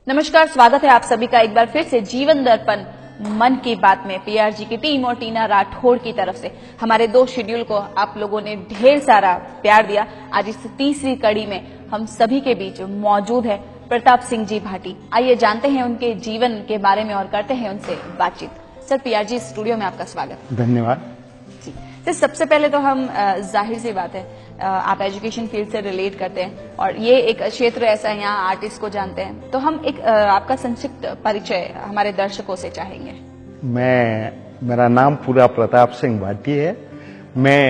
नमस्कार, स्वागत है आप सभी का एक बार फिर से जीवन दर्पण मन की बात में पीआरजी की टीम और टीना राठौड़ की तरफ से। हमारे 2 शेड्यूल को आप लोगों ने ढेर सारा प्यार दिया। आज इस तीसरी कड़ी में हम सभी के बीच मौजूद है प्रताप सिंह जी भाटी। आइए जानते हैं उनके जीवन के बारे में और करते हैं उनसे बातचीत। सर, पीआरजी स्टूडियो में आपका स्वागत। धन्यवाद जी सर, सबसे पहले तो हम जाहिर सी बात है आप एजुकेशन फील्ड से रिलेट करते हैं और ये एक क्षेत्र ऐसा है यहाँ आर्टिस्ट को जानते हैं, तो हम एक आपका संक्षिप्त परिचय हमारे दर्शकों से चाहेंगे। मेरा नाम पूरा प्रताप सिंह भाटी है। मैं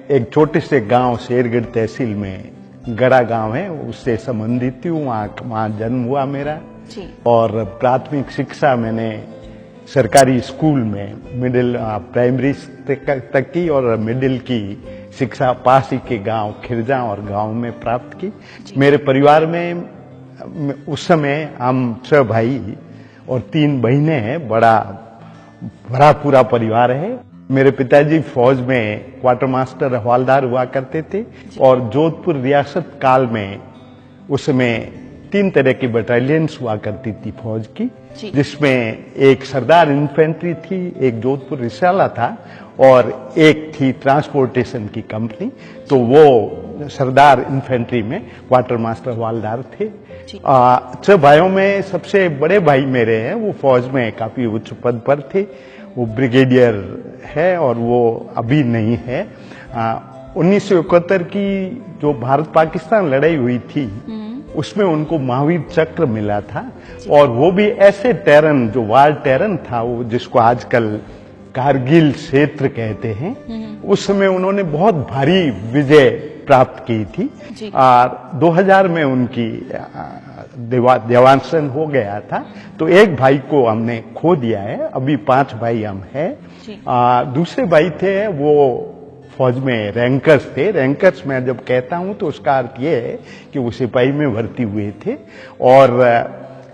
एक छोटे से गांव शेरगढ़ तहसील में गड़ा गांव है उससे संबंधित हूँ। वहाँ जन्म हुआ मेरा जी। और प्राथमिक शिक्षा मैंने सरकारी स्कूल में प्राइमरी तक की और मिडिल की शिक्षा पास ही के गांव खिरजा और गांव में प्राप्त की। मेरे परिवार में उस समय हम 6 भाई और 3 बहनें हैं। बड़ा पूरा परिवार है। मेरे पिताजी फौज में क्वार्टर मास्टर हवालदार हुआ करते थे और जोधपुर रियासत काल में उस समय 3 तरह की बटालियंस हुआ करती थी फौज की, जिसमें एक सरदार इन्फेंट्री थी, एक जोधपुर रिसाला था और एक थी ट्रांसपोर्टेशन की कंपनी। तो वो सरदार इन्फेंट्री में क्वार्टर मास्टर हवालदार थे। 6 भाइयों में सबसे बड़े भाई मेरे हैं, वो फौज में काफी उच्च पद पर थे। वो ब्रिगेडियर है और वो अभी नहीं है। 1971 की जो भारत पाकिस्तान लड़ाई हुई थी उसमें उनको महावीर चक्र मिला था और वो भी ऐसे टेरन जो वार टेरन था, वो जिसको आजकल कारगिल क्षेत्र कहते हैं, उस समय उन्होंने बहुत भारी विजय प्राप्त की थी। 2000 में उनकी देवांशन हो गया था। तो एक भाई को हमने खो दिया है, अभी 5 भाई हम हैं। दूसरे भाई थे वो फौज में रैंकर्स थे। रैंकर्स मैं जब कहता हूं तो उसका अर्थ ये है कि वो सिपाही में भर्ती हुए थे और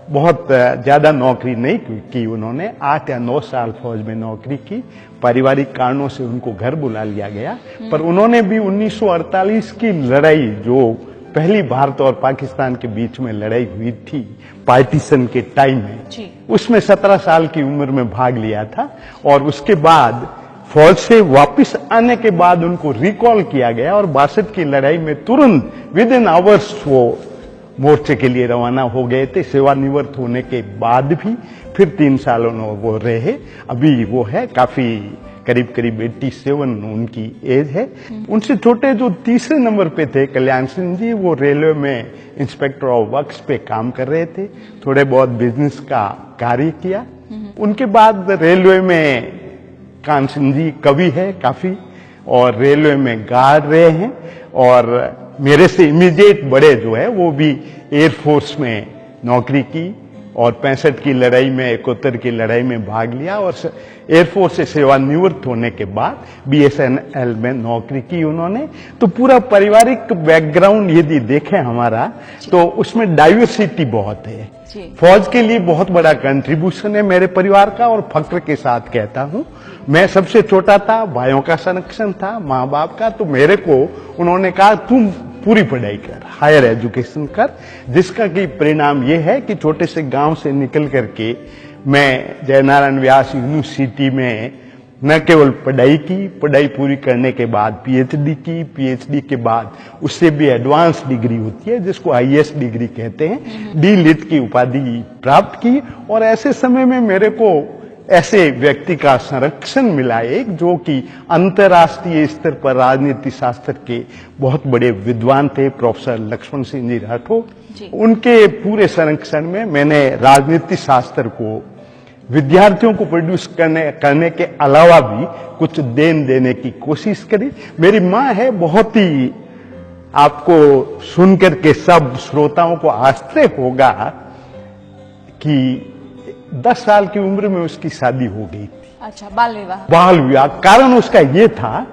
बहुत ज्यादा नौकरी नहीं की उन्होंने। 8 या 9 साल फौज में नौकरी की। पारिवारिक कारणों से उनको घर बुला लिया गया, पर उन्होंने भी 1948 की लड़ाई जो पहली भारत और पाकिस्तान के बीच में लड़ाई हुई थी पार्टीशन के टाइम में, उसमें 17 साल की उम्र में भाग लिया था और उसके बाद फौज से वापस आने के बाद उनको रिकॉल किया गया और 62 की लड़ाई में तुरंत विद इन आवर्स वो मोर्चे के लिए रवाना हो गए थे। सेवानिवृत्त होने के बाद भी फिर 3 सालों वो रहे। अभी वो है काफी करीब 87 उनकी एज है। उनसे छोटे जो तीसरे नंबर पे थे कल्याण सिंह जी, वो रेलवे में इंस्पेक्टर ऑफ वर्क्स पे काम कर रहे थे। थोड़े बहुत बिजनेस का कार्य किया। उनके बाद रेलवे में कान सिंह जी कवि है काफी और रेलवे में गार्ड रहे हैं और मेरे से इमीडिएट बड़े जो है वो भी एयरफोर्स में नौकरी की और 65 की लड़ाई में 71 की लड़ाई में भाग लिया और एयरफोर्स से सेवानिवृत्त होने के बाद BSNL में नौकरी की उन्होंने। तो पूरा पारिवारिक बैकग्राउंड यदि देखें हमारा तो उसमें डाइवर्सिटी बहुत है। फौज के लिए बहुत बड़ा कंट्रीब्यूशन है मेरे परिवार का और फक्र के साथ कहता हूं। मैं सबसे छोटा था, भाइयों का संरक्षण था, माँ बाप का। तो मेरे को उन्होंने कहा तुम पूरी पढ़ाई कर, हायर एजुकेशन कर, जिसका कि परिणाम ये है कि छोटे से गांव से निकल करके मैं जयनारायण व्यास यूनिवर्सिटी में न केवल पढ़ाई पूरी करने के बाद PhD की, PhD के बाद उससे भी एडवांस डिग्री होती है जिसको हाईएस्ट डिग्री कहते हैं, D.Litt की उपाधि प्राप्त की। और ऐसे समय में मेरे को ऐसे व्यक्ति का संरक्षण मिला एक जो कि अंतर्राष्ट्रीय स्तर पर राजनीति शास्त्र के बहुत बड़े विद्वान थे, प्रोफेसर लक्ष्मण सिंह जी राठौड़। उनके पूरे संरक्षण में मैंने राजनीति शास्त्र को विद्यार्थियों को प्रोड्यूस करने के अलावा भी कुछ देन देने की कोशिश करी। मेरी माँ है, बहुत ही आपको सुनकर के सब श्रोताओं को आश्चर्य होगा कि 10 साल की उम्र में उसकी शादी हो गई थी। अच्छा, बाल विवाह। कारण उसका ये था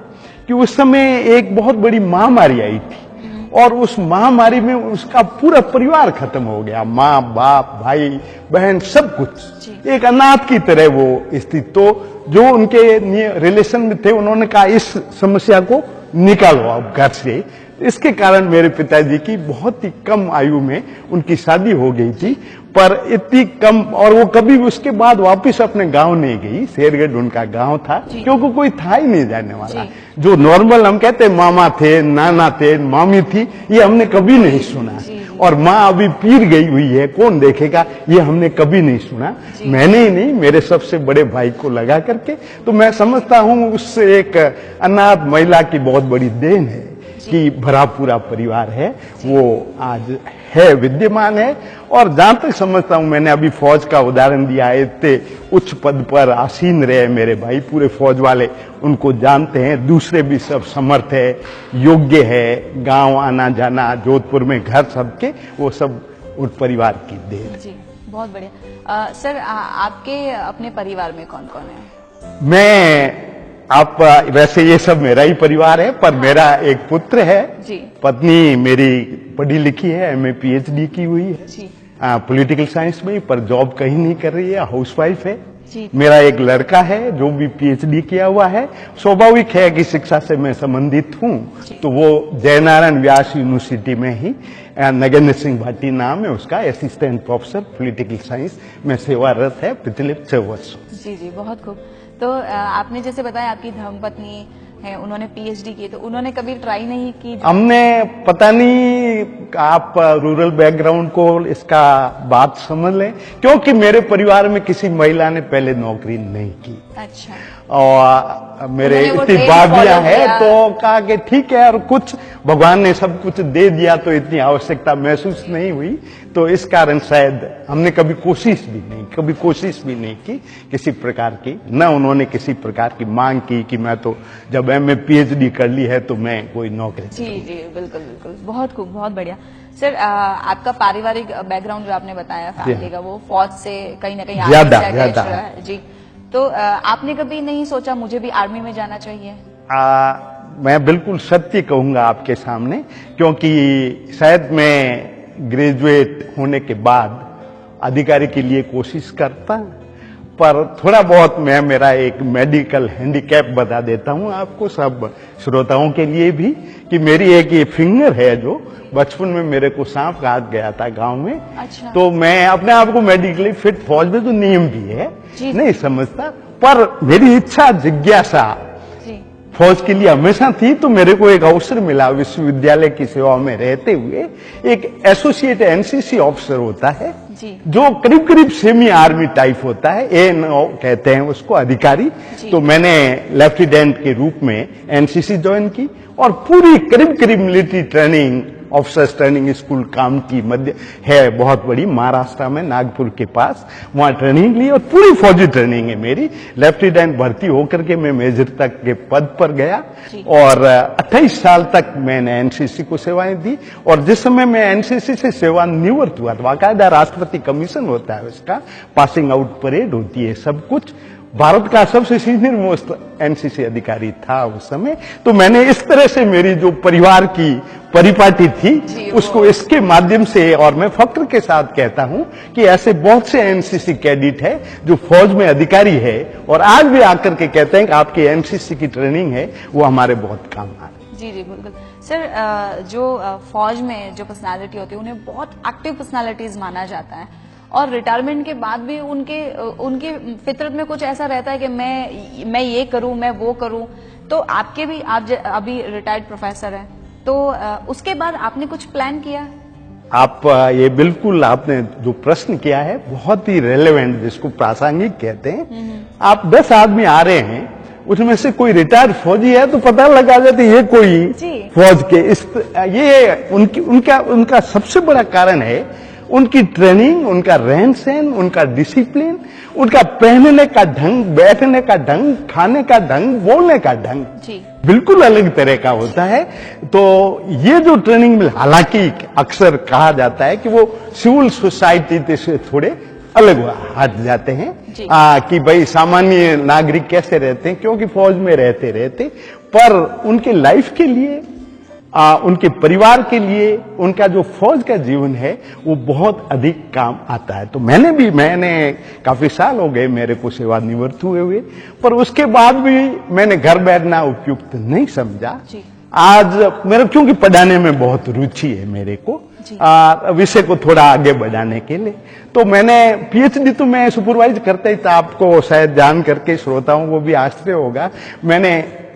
कि उस समय एक बहुत बड़ी महामारी आई थी और उस महामारी में उसका पूरा परिवार खत्म हो गया। माँ बाप भाई बहन सब कुछ, एक अनाथ की तरह वो स्थिति। तो जो उनके रिलेशन में थे उन्होंने कहा इस समस्या को निकालो अब घर से, इसके कारण मेरे पिताजी की बहुत ही कम आयु में उनकी शादी हो गई थी, पर इतनी कम, और वो कभी उसके बाद वापस अपने गांव नहीं गई। शेरगढ़ उनका गांव था, क्योंकि कोई था ही नहीं जाने वाला। जो नॉर्मल हम कहते हैं मामा थे, नाना थे, मामी थी, ये हमने कभी नहीं सुना। और माँ अभी पीर गई हुई है, कौन देखेगा, ये हमने कभी नहीं सुना। मैंने ही नहीं, मेरे सबसे बड़े भाई को लगा करके। तो मैं समझता हूँ उससे एक अनाथ महिला की बहुत बड़ी देन है कि भरा पूरा परिवार है, वो आज है, विद्यमान है। और जहां तक समझता हूं, मैंने अभी फौज का उदाहरण दिया है, इतने उच्च पद पर आसीन रहे मेरे भाई, पूरे फौज वाले उनको जानते हैं। दूसरे भी सब समर्थ है, योग्य है, गांव आना जाना, जोधपुर में घर सबके, वो सब उस परिवार की देन। जी, बहुत बढ़िया। सर, आपके अपने परिवार में कौन कौन है? वैसे ये सब मेरा ही परिवार है, पर मेरा एक पुत्र है जी। पत्नी मेरी पढ़ी लिखी है, एमए पीएचडी की हुई है जी। पॉलिटिकल साइंस में, पर जॉब कहीं नहीं कर रही है, हाउसवाइफ है जी। मेरा एक लड़का है जो भी पीएचडी किया हुआ है। स्वाभाविक है कि शिक्षा से मैं संबंधित हूं, तो वो जयनारायण व्यास यूनिवर्सिटी में ही नगेंद्र सिंह भाटी नाम है उसका, असिस्टेंट प्रोफेसर पॉलिटिकल साइंस में सेवारत है पिछले 6 वर्षों। जी जी, बहुत खूब। तो आपने जैसे बताया आपकी धर्मपत्नी है, उन्होंने पीएचडी की, तो उन्होंने कभी ट्राई नहीं की? हमने, पता नहीं, आप रूरल बैकग्राउंड को इसका बात समझ लें, क्योंकि मेरे परिवार में किसी महिला ने पहले नौकरी नहीं की। अच्छा। और मेरे उन्होंने इतनी वो भाभियां follow हैं, किया। तो कहा कि ठीक है, और कुछ भगवान ने सब कुछ दे दिया, तो इतनी आवश्यकता महसूस नहीं हुई। तो इस कारण शायद हमने कभी कोशिश भी नहीं की किसी प्रकार की, न उन्होंने किसी प्रकार की मांग की कि मैं तो जब एमए पीएचडी कर ली है तो मैं कोई नौकरी। जी जी, बिल्कुल बिल्कुल, बहुत खूब, बहुत बढ़िया। सर, आपका पारिवारिक बैकग्राउंड जो आपने बताया फैमिली का, वो फौज से कहीं ना कहीं ज्यादा है। जी, तो आपने कभी नहीं सोचा मुझे भी आर्मी में जाना चाहिए? मैं बिल्कुल सत्य कहूंगा आपके सामने, क्योंकि शायद मैं ग्रेजुएट होने के बाद अधिकारी के लिए कोशिश करता, पर थोड़ा बहुत मैं मेरा एक मेडिकल हैंडीकैप बता देता हूं आपको, सब श्रोताओं के लिए भी, कि मेरी एक ये फिंगर है जो बचपन में मेरे को सांप काट गया था गांव में। अच्छा। तो मैं अपने आप को मेडिकली फिट, फौज में तो नियम भी है, नहीं समझता, पर मेरी इच्छा, जिज्ञासा फौज के लिए हमेशा थी। तो मेरे को एक अवसर मिला विश्वविद्यालय की सेवा में रहते हुए, एक एसोसिएट एनसीसी ऑफिसर होता है जो करीब करीब सेमी आर्मी टाइप होता है, एएनओ कहते हैं उसको, अधिकारी। तो मैंने लेफ्टिनेंट के रूप में एनसीसी ज्वाइन की, और पूरी करीब करीब military training, officers training school काम की मध्य है बहुत बड़ी, महाराष्ट्र में नागपुर के पास, वहां ट्रेनिंग ली, और पूरी फौजी ट्रेनिंग है मेरी। लेफ्टिनेंट भर्ती होकर के मैं मेजर तक के पद पर गया, और 28 साल तक मैंने एनसीसी को सेवाएं दी। और जिस समय मैं एनसीसी से सेवानिवृत्त हुआ, बाकायदा राष्ट्रपति कमीशन होता है उसका, पासिंग आउट परेड होती है, सब कुछ। भारत का सबसे सीनियर मोस्ट एनसीसी अधिकारी था उस समय। तो मैंने इस तरह से मेरी जो परिवार की परिपाटी थी उसको इसके माध्यम से, और मैं फक्र के साथ कहता हूं कि ऐसे बहुत से एनसीसी कैडेट है जो फौज में अधिकारी है, और आज भी आकर के कहते हैं कि आपकी एनसीसी की ट्रेनिंग है वो हमारे बहुत काम आ रही है। जी जी, बिल्कुल। सर, जो फौज में जो पर्सनालिटी होती है उन्हें बहुत एक्टिव पर्सनालिटीज माना जाता है, और रिटायरमेंट के बाद भी उनके फितरत में कुछ ऐसा रहता है कि मैं ये करूं, मैं वो करूं। तो आपके भी, आप अभी रिटायर्ड प्रोफेसर हैं, तो उसके बाद आपने कुछ प्लान किया? आप ये बिल्कुल, आपने जो प्रश्न किया है बहुत ही रेलेवेंट, जिसको प्रासंगिक कहते हैं। आप 10 आदमी आ रहे हैं, उसमें से कोई रिटायर्ड फौजी है तो पता लगा जाता है ये कोई फौज के, ये उनका सबसे बड़ा कारण है उनकी ट्रेनिंग, उनका रहन सहन, उनका डिसिप्लिन, उनका पहनने का ढंग, बैठने का ढंग, खाने का ढंग, बोलने का ढंग बिल्कुल अलग तरह का होता है। तो ये जो ट्रेनिंग मिल, हालांकि अक्सर कहा जाता है कि वो सिविल सोसाइटी से थोड़े अलग हट जाते हैं, कि भाई सामान्य नागरिक कैसे रहते हैं, क्योंकि फौज में रहते रहते, पर उनके लाइफ के लिए, उनके परिवार के लिए, उनका जो फौज का जीवन है वो बहुत अधिक काम आता है। तो मैंने काफी साल हो गए मेरे को सेवानिवृत्त हुए, पर उसके बाद भी मैंने घर बैठना उपयुक्त नहीं समझा। आज मेरा क्योंकि पढ़ाने में बहुत रुचि है मेरे को, विषय को थोड़ा आगे बढ़ाने के लिए, तो मैंने पीएचडी तो मैं सुपरवाइज करता ही था। आपको शायद जान करके श्रोताओं को भी आश्चर्य होगा, मैंने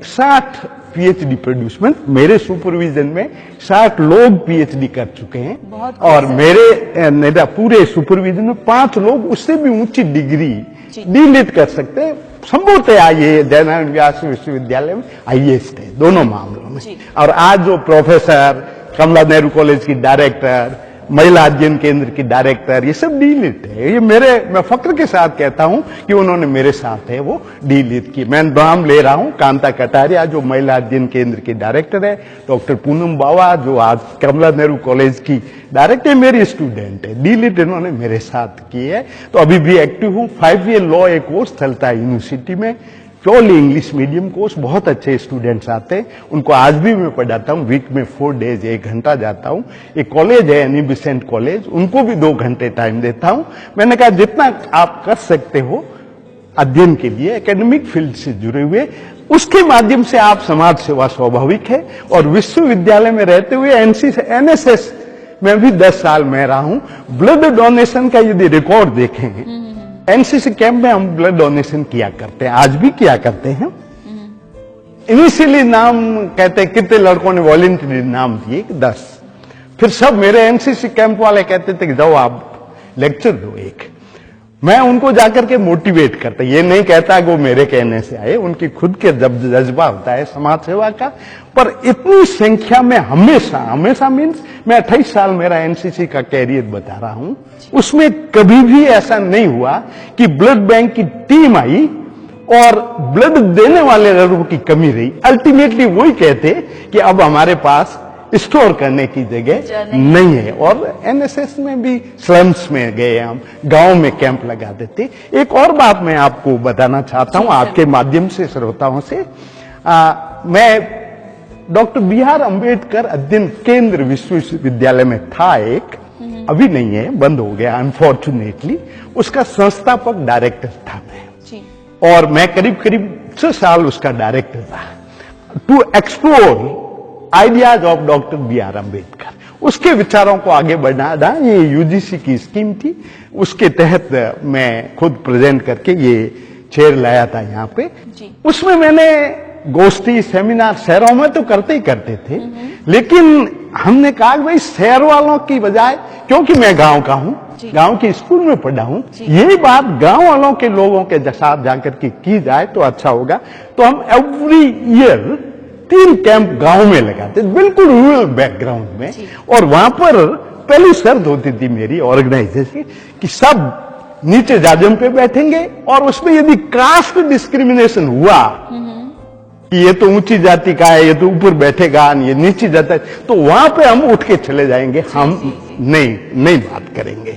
60 पीएचडी प्रोड्यूस, मेरे सुपरविजन में 60 लोग पीएचडी कर चुके हैं और मेरा पूरे सुपरविजन में 5 लोग उससे भी ऊंची डिग्री डीलिट कर सकते हैं। संभवतः आइए जयनारायण व्यास विश्वविद्यालय में आईएएस थे दोनों मामलों में। और आज जो प्रोफेसर, कमला नेहरू कॉलेज की डायरेक्टर, महिला अध्ययन केंद्र की डायरेक्टर, ये सब डीलिट है। ये मैं फक्र के साथ कहता हूं कि उन्होंने मेरे साथ है वो डीलिट की। मैं नाम ले रहा हूं, कांता कटारिया जो महिला अध्ययन केंद्र की डायरेक्टर है, डॉक्टर पूनम बावा जो आज कमला नेहरू कॉलेज की डायरेक्टर, मेरी स्टूडेंट है, डीलिट इन्होंने मेरे साथ की है। तो अभी भी एक्टिव हूं। 5 ईयर लॉ एक कोर्स चलता है यूनिवर्सिटी में, प्योरली इंग्लिश मीडियम कोर्स, बहुत अच्छे स्टूडेंट्स आते हैं, उनको आज भी मैं पढ़ाता हूं। वीक में 4 डेज 1 घंटा जाता हूं। एक कॉलेज है एनी बिसेंट कॉलेज, उनको भी 2 घंटे टाइम देता हूं। मैंने कहा जितना आप कर सकते हो अध्ययन के लिए एकेडमिक फील्ड से जुड़े हुए, उसके माध्यम से आप समाज सेवा स्वाभाविक है। और विश्वविद्यालय में रहते हुए एनएसएस में भी 10 साल में रहा हूं। ब्लड डोनेशन का यदि रिकॉर्ड देखें, एनसीसी कैंप में हम ब्लड डोनेशन किया करते हैं, आज भी किया करते हैं। इनिशियली नाम कहते कितने लड़कों ने वॉलंटियरली नाम दिए, 10। फिर सब मेरे एनसीसी कैंप वाले कहते थे कि जाओ आप लेक्चर दो एक। मैं उनको जाकर के मोटिवेट करता, ये नहीं कहता कि वो मेरे कहने से आए, उनकी खुद के जज्बा होता है समाज सेवा का। पर इतनी संख्या में हमेशा मीन्स मैं 28 साल मेरा एनसीसी का कैरियर बता रहा हूं, उसमें कभी भी ऐसा नहीं हुआ कि ब्लड बैंक की टीम आई और ब्लड देने वाले लोगों की कमी रही। अल्टीमेटली वही कहते कि अब हमारे पास स्टोर करने की जगह नहीं है। और एनएसएस में भी स्लम्स में गए, हम गांव में कैंप लगा देते। एक और बात मैं आपको बताना चाहता हूं आपके माध्यम से, श्रोताओं से। मैं डॉक्टर बी.आर. अम्बेडकर अध्ययन केंद्र विश्वविद्यालय में था एक, अभी नहीं है, बंद हो गया अनफॉर्चुनेटली। उसका संस्थापक डायरेक्टर था मैं, और मैं करीब 6 साल उसका डायरेक्टर था। To explore ideas of doctor B R. Ambedkar, उसके विचारों को आगे बढ़ाना, ये यूजीसी की स्कीम थी, उसके तहत मैं खुद प्रेजेंट करके ये चेयर लाया था यहाँ पे। उसमें मैंने गोष्ठी सेमिनार शहरों में तो करते ही करते थे, लेकिन हमने कहा भाई शहर वालों की बजाय, क्योंकि मैं गांव का हूं, गांव के स्कूल में पढ़ा हूं, यही बात गांव वालों के लोगों के साथ जाकर के की जाए तो अच्छा होगा। तो हम एवरी ईयर 3 कैंप गांव में लगाते, बिल्कुल रूरल बैकग्राउंड में। और वहां पर पहली शर्त होती थी मेरी ऑर्गेनाइजेशन की, सब नीचे जाजम पे बैठेंगे, और उसमें यदि कास्ट डिस्क्रिमिनेशन हुआ कि ये तो ऊंची जाति का है, ये तो ऊपर बैठेगा, ये नीची जाति है, तो वहां पे हम उठ के चले जाएंगे, हम नहीं बात करेंगे।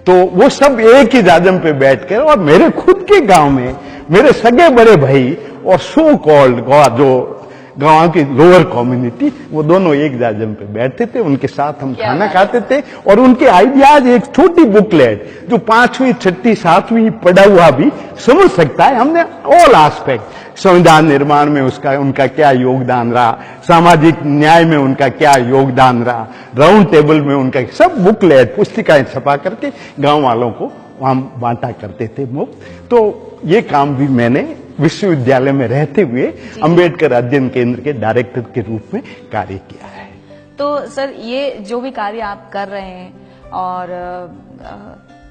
तो वो सब एक ही जाजम पे बैठकर, और मेरे खुद के गांव में मेरे सगे बड़े भाई और सो कॉल्ड जो गांव की लोअर कम्युनिटी, वो दोनों एक जाजम पे बैठते थे, उनके साथ हम खाना खाते थे। और उनके आइडियाज, एक छोटी बुकलेट जो 5वीं 6वीं 7वीं पढ़ा हुआ भी समझ सकता है, हमने ऑल एस्पेक्ट, संविधान निर्माण में उनका क्या योगदान रहा, सामाजिक न्याय में उनका क्या योगदान रहा, राउंड टेबल में उनका, सब बुकलेट पुस्तिकाएं छपा करके गांव वालों को हम बांटा करते थे मुफ्त। तो ये काम भी मैंने विश्वविद्यालय में रहते हुए अंबेडकर अध्ययन केंद्र के डायरेक्टर के रूप में कार्य किया है। तो सर, ये जो भी कार्य आप कर रहे हैं, और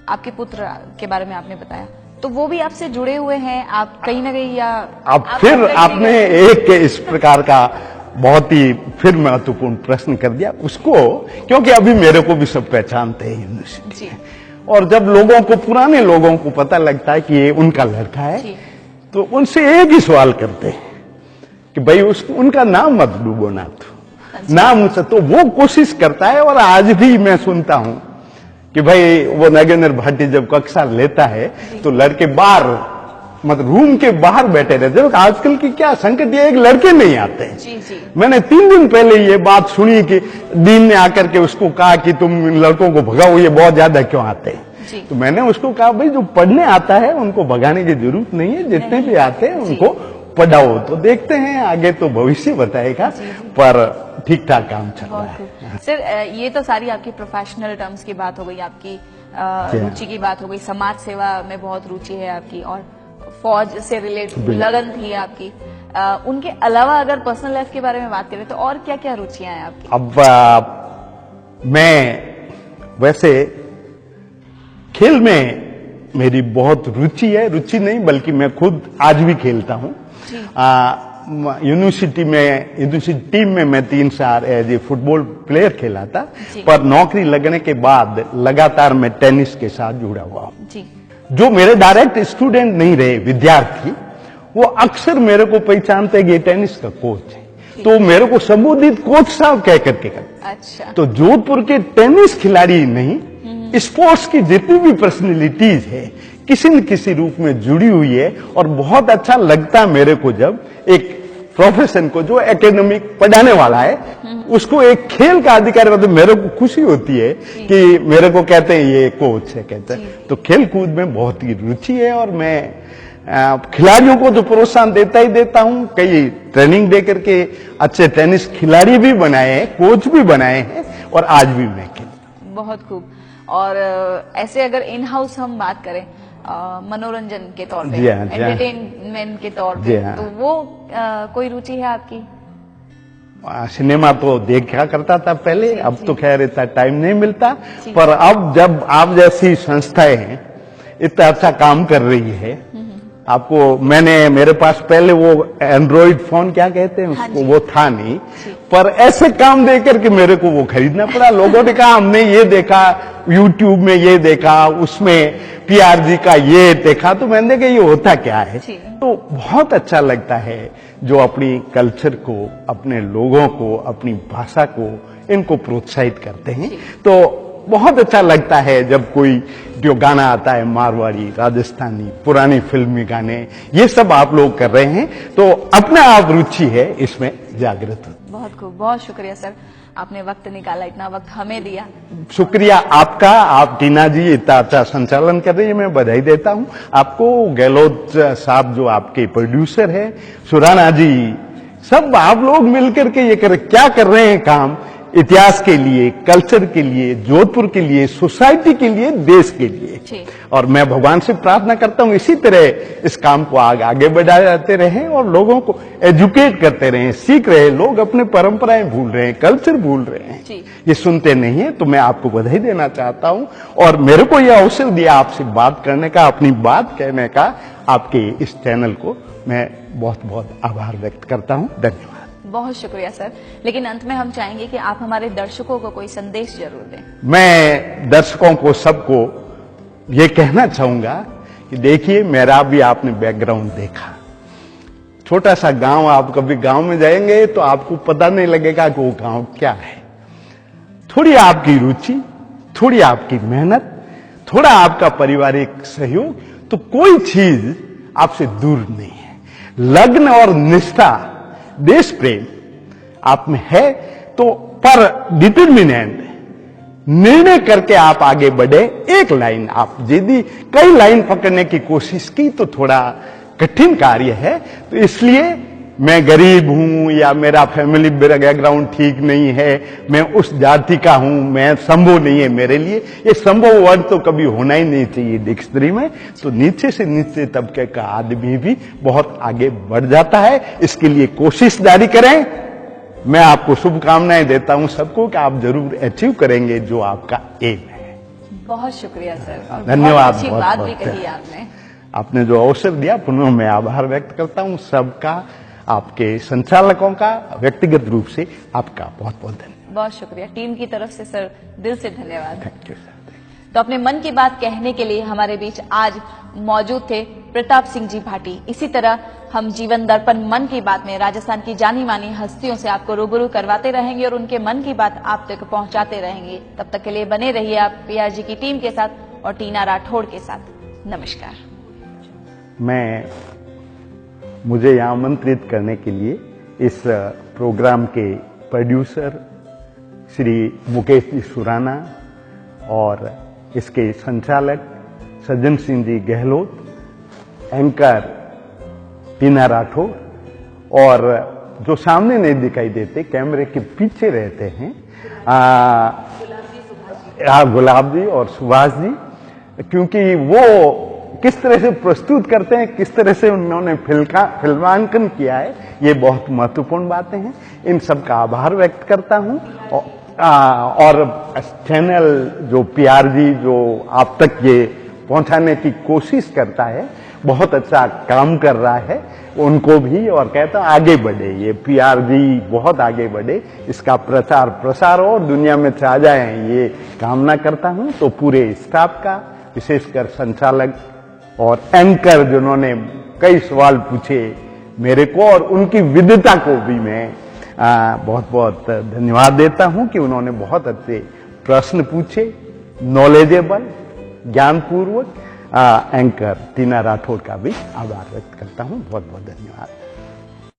आपके पुत्र के बारे में आपने बताया, तो वो भी आपसे जुड़े हुए हैं, आप कहीं ना कहीं, या अब फिर आपने एक इस प्रकार का बहुत ही फिर महत्वपूर्ण प्रश्न कर दिया उसको, क्योंकि अभी मेरे को भी सब पहचानते हैं यूनिवर्सिटी, और जब लोगों को, पुराने लोगों को पता लगता है कि ये उनका लड़का है, तो उनसे एक ही सवाल करते हैं कि भाई उनका नाम मत डूबो ना, तो नाम से, तो वो कोशिश करता है। और आज भी मैं सुनता हूं कि भाई वो नागेंद्र भाटी जब कक्षा लेता है तो लड़के बाहर, मतलब रूम के बाहर बैठे रहते हैं। आजकल की क्या संकट, ये एक लड़के नहीं आते हैं। मैंने 3 दिन पहले ये बात सुनी कि डीन ने आकर के उसको कहा कि तुम इन लड़कों को भगाओ, ये बहुत ज्यादा क्यों आते हैं। तो मैंने उसको कहा भाई जो पढ़ने आता है उनको भगाने की जरूरत नहीं है, जितने भी आते हैं उनको पढ़ाओ। तो देखते हैं, आगे तो भविष्य बताएगा, पर ठीक ठाक काम चल रहा है। सर, ये तो सारी आपकी प्रोफेशनल टर्म्स की बात हो गई, आपकी रुचि की बात हो गई, समाज सेवा में बहुत रुचि है आपकी और फौज से रिलेटेड लगन थी आपकी। उनके अलावा अगर पर्सनल लाइफ के बारे में बात करें तो और क्या क्या रुचियां हैं आपकी? अब मैं वैसे खेल में मेरी बहुत रुचि है, रुचि नहीं बल्कि मैं खुद आज भी खेलता हूं। यूनिवर्सिटी टीम में मैं 3 साल एज ए फुटबॉल प्लेयर खेला था, पर नौकरी लगने के बाद लगातार मैं टेनिस के साथ जुड़ा हुआ हूं। जो मेरे डायरेक्ट स्टूडेंट नहीं रहे, विद्यार्थी, वो अक्सर मेरे को पहचानते कि ये टेनिस का कोच है, तो मेरे को संबोधित कोच साहब कह करके करते। अच्छा। तो जोधपुर के टेनिस खिलाड़ी नहीं, स्पोर्ट्स की जितनी भी पर्सनैलिटीज है किसी न किसी रूप में जुड़ी हुई है, और बहुत अच्छा लगता है मेरे को जब एक प्रोफेशन को जो एकेडमिक पढ़ाने वाला है उसको एक खेल का अधिकार होता है। मेरे को खुशी होती है कि मेरे को कहते हैं ये कोच है, कहते हैं। तो खेल कूद में बहुत ही रुचि है और मैं खिलाड़ियों को तो प्रोत्साहन देता ही देता हूं। कई ट्रेनिंग दे करके अच्छे टेनिस खिलाड़ी भी बनाए हैं, कोच भी बनाए हैं, और आज भी मैं खेलता हूं। बहुत खूब। और ऐसे अगर इन हाउस हम बात करें मनोरंजन के तौर पे, एंटरटेनमेंट के तौर पे, तो वो कोई रुचि है आपकी? सिनेमा तो देखा करता था पहले, अब तो खैर इतना टाइम नहीं मिलता, पर अब जब आप जैसी संस्थाएं हैं इतना अच्छा काम कर रही है, आपको मेरे पास पहले वो एंड्रॉइड फोन क्या कहते हैं उसको, वो था नहीं, पर ऐसे काम देख करके मेरे को वो खरीदना पड़ा। लोगों ने कहा हमने ये देखा, यूट्यूब में ये देखा, उसमें पीआरजी का ये देखा, तो मैंने कहा ये होता क्या है। तो बहुत अच्छा लगता है जो अपनी कल्चर को, अपने लोगों को, अपनी भाषा को, इनको प्रोत्साहित करते हैं। तो बहुत अच्छा लगता है जब कोई जो गाना आता है, मारवाड़ी, राजस्थानी, पुरानी फिल्मी गाने, ये सब आप लोग कर रहे हैं, तो अपना आप रुचि है इसमें जागृत। बहुत खूब, बहुत शुक्रिया सर, आपने वक्त निकाला, इतना वक्त हमें दिया। शुक्रिया आपका। आप टीना जी इतना अच्छा संचालन कर रही है, मैं बधाई देता हूं आपको। गहलोत साहब जो आपके प्रोड्यूसर है, सुराना जी, सब आप लोग मिलकर के ये क्या कर रहे हैं काम, इतिहास के लिए, कल्चर के लिए, जोधपुर के लिए, सोसाइटी के लिए, देश के लिए। और मैं भगवान से प्रार्थना करता हूं इसी तरह इस काम को आगे बढ़ाते रहें और लोगों को एजुकेट करते रहें। सीख रहे लोग अपने परंपराएं भूल रहे हैं, कल्चर भूल रहे हैं, ये सुनते नहीं है। तो मैं आपको बधाई देना चाहता हूं, और मेरे को यह अवसर दिया आपसे बात करने का, अपनी बात कहने का। आपके इस चैनल को मैं बहुत बहुत आभार व्यक्त करता हूं। धन्यवाद। बहुत शुक्रिया सर। लेकिन अंत में हम चाहेंगे कि आप हमारे दर्शकों को कोई संदेश जरूर दें। मैं दर्शकों को, सबको ये कहना चाहूंगा कि देखिए, मेरा भी आपने बैकग्राउंड देखा, छोटा सा गांव। आप कभी गांव में जाएंगे तो आपको पता नहीं लगेगा कि वो गांव क्या है। थोड़ी आपकी रुचि, थोड़ी आपकी मेहनत, थोड़ा आपका पारिवारिक सहयोग, तो कोई चीज आपसे दूर नहीं है। लग्न और निष्ठा, देश प्रेम आप में है तो, पर डिटर्मिनेंट निर्णय करके आप आगे बढ़े। एक लाइन आप यदि कई लाइन पकड़ने की कोशिश की तो थोड़ा कठिन कार्य है। तो इसलिए मैं गरीब हूं या मेरा फैमिली बैकग्राउंड ठीक नहीं है, मैं उस जाति का हूं, मैं संभव नहीं है मेरे लिए, ये संभव वर्ड तो कभी होना ही नहीं चाहिए डिक्शनरी में। तो नीचे से नीचे तबके का आदमी भी बहुत आगे बढ़ जाता है। इसके लिए कोशिश जारी करें। मैं आपको शुभकामनाएं देता हूं सबको कि आप जरूर अचीव करेंगे जो आपका एम है। बहुत शुक्रिया सर, धन्यवाद। अच्छी बात भी कही आपने जो अवसर दिया, पुनः मैं आभार व्यक्त करता हूं सबका, आपके संचालकों का, व्यक्तिगत रूप से आपका बहुत बहुत धन्यवाद। बहुत शुक्रिया, टीम की तरफ से सर दिल से धन्यवाद। Thank you sir. तो अपने मन की बात कहने के लिए हमारे बीच आज मौजूद थे प्रताप सिंह जी भाटी। इसी तरह हम जीवन दर्पण मन की बात में राजस्थान की जानी मानी हस्तियों से आपको रूबरू करवाते रहेंगे और उनके मन की बात आप तक पहुंचाते रहेंगे। तब तक के लिए बने रहिए आप पीआरजी की टीम के साथ और टीना राठौड़ के साथ। नमस्कार। मुझे यहाँ आमंत्रित करने के लिए इस प्रोग्राम के प्रोड्यूसर श्री मुकेश जी सुराना और इसके संचालक सज्जन सिंह जी गहलोत, एंकर टीना राठौड़ और जो सामने नहीं दिखाई देते, कैमरे के पीछे रहते हैं, गुलाब जी और सुभाष जी, क्योंकि वो किस तरह से प्रस्तुत करते हैं, किस तरह से उन्होंने फिल्मांकन किया है, ये बहुत महत्वपूर्ण बातें हैं। इन सब का आभार व्यक्त करता हूं। और चैनल जो PRG जो आप तक ये पहुंचाने की कोशिश करता है, बहुत अच्छा काम कर रहा है, उनको भी और कहता हूं आगे बढ़े, ये PRG बहुत आगे बढ़े, इसका प्रचार प्रसार और दुनिया में छा जाए, ये कामना करता हूं। तो पूरे स्टाफ का, विशेषकर संचालक और एंकर जिन्होंने कई सवाल पूछे मेरे को, और उनकी विद्वता को भी मैं बहुत बहुत धन्यवाद देता हूं कि उन्होंने बहुत अच्छे प्रश्न पूछे, नॉलेजेबल, ज्ञानपूर्वक। एंकर टीना राठौड़ का भी आभार व्यक्त करता हूं। बहुत बहुत धन्यवाद।